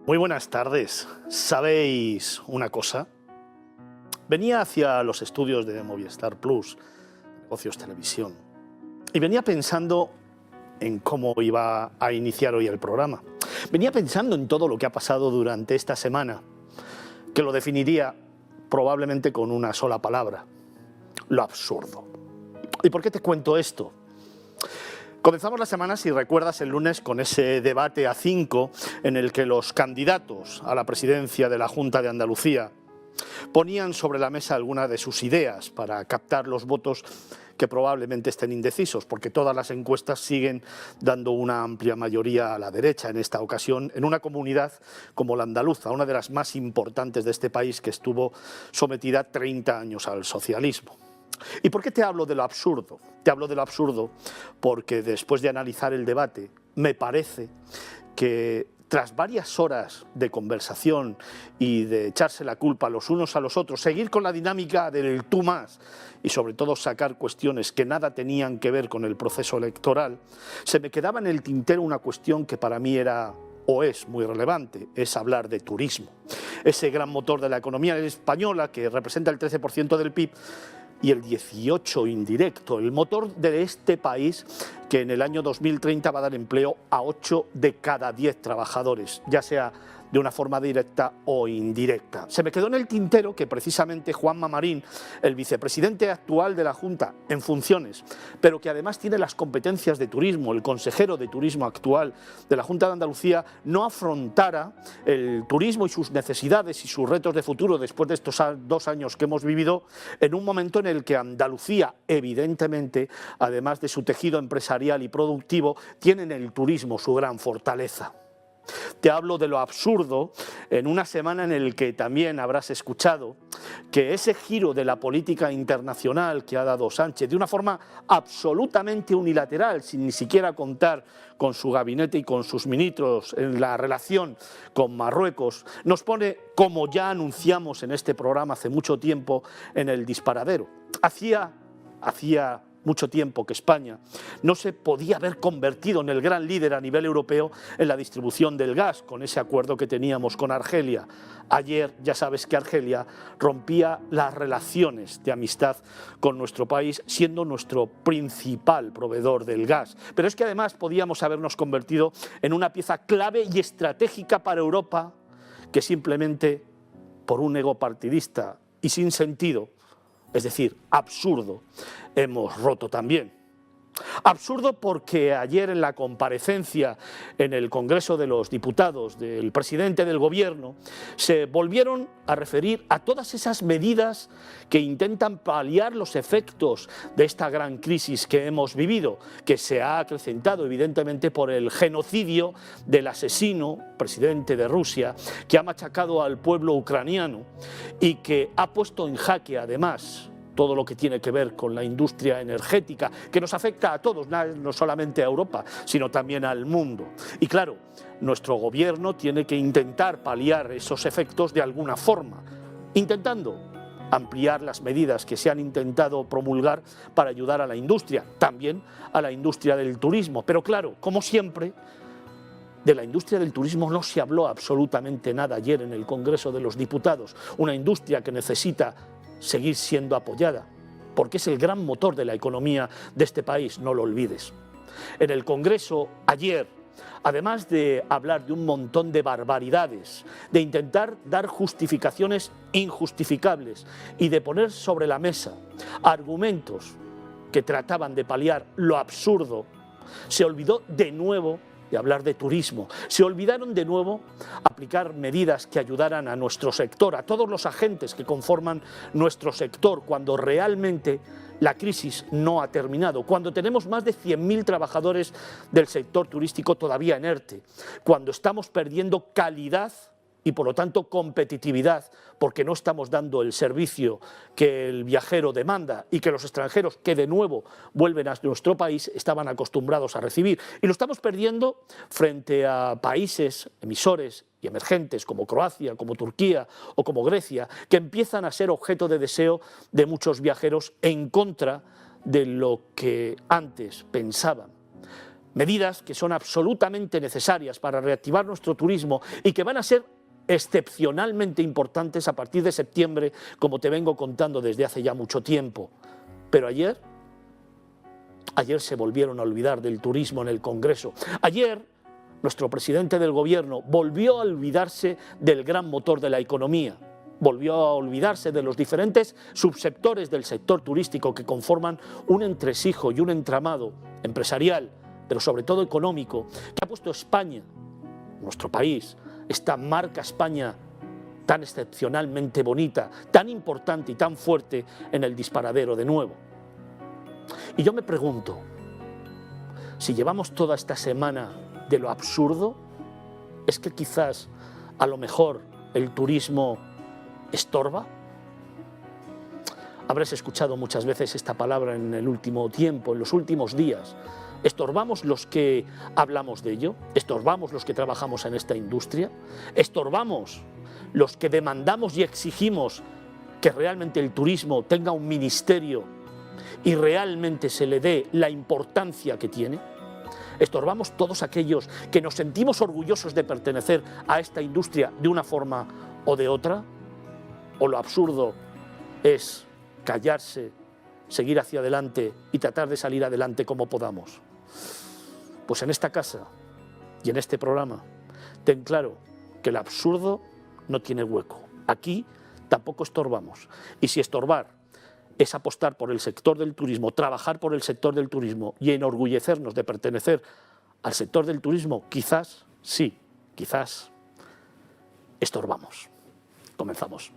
Muy buenas tardes. ¿Sabéis una cosa? Venía hacia los estudios de Movistar Plus, Negocios Televisión, y venía pensando en cómo iba a iniciar hoy el programa. Venía pensando en todo lo que ha pasado durante esta semana, que lo definiría probablemente con una sola palabra: lo absurdo. ¿Y por qué te cuento esto? Comenzamos la semana, si recuerdas, el lunes con ese debate a 5 en el que los candidatos a la presidencia de la Junta de Andalucía ponían sobre la mesa algunas de sus ideas para captar los votos que probablemente estén indecisos, porque todas las encuestas siguen dando una amplia mayoría a la derecha en esta ocasión, en una comunidad como la andaluza, una de las más importantes de este país, que estuvo sometida 30 años al socialismo. ¿Y por qué te hablo de lo absurdo? Te hablo de lo absurdo porque después de analizar el debate, me parece que tras varias horas de conversación y de echarse la culpa los unos a los otros, seguir con la dinámica del tú más y sobre todo sacar cuestiones que nada tenían que ver con el proceso electoral, se me quedaba en el tintero una cuestión que para mí era o es muy relevante: es hablar de turismo, ese gran motor de la economía española que representa el 13% del PIB y el 18% indirecto, el motor de este país que en el año 2030 va a dar empleo a 8 de cada 10 trabajadores, ya sea de una forma directa o indirecta. Se me quedó en el tintero que precisamente Juanma Marín, el vicepresidente actual de la Junta en funciones, pero que además tiene las competencias de turismo, el consejero de turismo actual de la Junta de Andalucía, no afrontara el turismo y sus necesidades y sus retos de futuro después de estos 2 años que hemos vivido, en un momento en el que Andalucía, evidentemente, además de su tejido empresarial y productivo, tiene en el turismo su gran fortaleza. Te hablo de lo absurdo en una semana en la que también habrás escuchado que ese giro de la política internacional que ha dado Sánchez de una forma absolutamente unilateral, sin ni siquiera contar con su gabinete y con sus ministros en la relación con Marruecos, nos pone, como ya anunciamos en este programa hace mucho tiempo, en el disparadero. Hacía mucho tiempo que España no se podía haber convertido en el gran líder a nivel europeo en la distribución del gas, con ese acuerdo que teníamos con Argelia. Ayer ya sabes que Argelia rompía las relaciones de amistad con nuestro país, siendo nuestro principal proveedor del gas. Pero es que además podíamos habernos convertido en una pieza clave y estratégica para Europa, que simplemente por un ego partidista y sin sentido, es decir, absurdo, hemos roto también. Absurdo porque ayer en la comparecencia en el Congreso de los Diputados del presidente del Gobierno se volvieron a referir a todas esas medidas que intentan paliar los efectos de esta gran crisis que hemos vivido, que se ha acrecentado evidentemente por el genocidio del asesino presidente de Rusia, que ha machacado al pueblo ucraniano y que ha puesto en jaque además todo lo que tiene que ver con la industria energética, que nos afecta a todos, no solamente a Europa, sino también al mundo. Y claro, nuestro gobierno tiene que intentar paliar esos efectos de alguna forma, intentando ampliar las medidas que se han intentado promulgar para ayudar a la industria, también a la industria del turismo. Pero claro, como siempre, de la industria del turismo no se habló absolutamente nada ayer en el Congreso de los Diputados, una industria que necesita seguir siendo apoyada, porque es el gran motor de la economía de este país, no lo olvides. En el Congreso ayer, además de hablar de un montón de barbaridades, de intentar dar justificaciones injustificables y de poner sobre la mesa argumentos que trataban de paliar lo absurdo, se olvidó de nuevo de hablar de turismo. Se olvidaron de nuevo aplicar medidas que ayudaran a nuestro sector, a todos los agentes que conforman nuestro sector, cuando realmente la crisis no ha terminado, cuando tenemos más de 100.000 trabajadores del sector turístico todavía en ERTE, cuando estamos perdiendo calidad y por lo tanto competitividad, porque no estamos dando el servicio que el viajero demanda y que los extranjeros que de nuevo vuelven a nuestro país estaban acostumbrados a recibir. Y lo estamos perdiendo frente a países emisores y emergentes como Croacia, como Turquía o como Grecia, que empiezan a ser objeto de deseo de muchos viajeros en contra de lo que antes pensaban. medidas que son absolutamente necesarias para reactivar nuestro turismo y que van a ser excepcionalmente importantes a partir de septiembre, como te vengo contando desde hace ya mucho tiempo. Pero ayer se volvieron a olvidar del turismo en el Congreso. Ayer nuestro presidente del gobierno volvió a olvidarse del gran motor de la economía, volvió a olvidarse de los diferentes subsectores del sector turístico que conforman un entresijo y un entramado empresarial, pero sobre todo económico, que ha puesto España, nuestro país, esta marca España tan excepcionalmente bonita, tan importante y tan fuerte en el disparadero de nuevo. Y yo me pregunto, si llevamos toda esta semana de lo absurdo, ¿es que quizás a lo mejor el turismo estorba? Habrás escuchado muchas veces esta palabra en el último tiempo, en los últimos días. ¿Estorbamos los que hablamos de ello? ¿Estorbamos los que trabajamos en esta industria? ¿Estorbamos los que demandamos y exigimos que realmente el turismo tenga un ministerio y realmente se le dé la importancia que tiene? ¿Estorbamos todos aquellos que nos sentimos orgullosos de pertenecer a esta industria de una forma o de otra? ¿O lo absurdo es callarse, seguir hacia adelante y tratar de salir adelante como podamos? Pues en esta casa y en este programa, ten claro que el absurdo no tiene hueco. Aquí tampoco estorbamos. Y si estorbar es apostar por el sector del turismo, trabajar por el sector del turismo y enorgullecernos de pertenecer al sector del turismo, quizás, sí, quizás estorbamos. Comenzamos.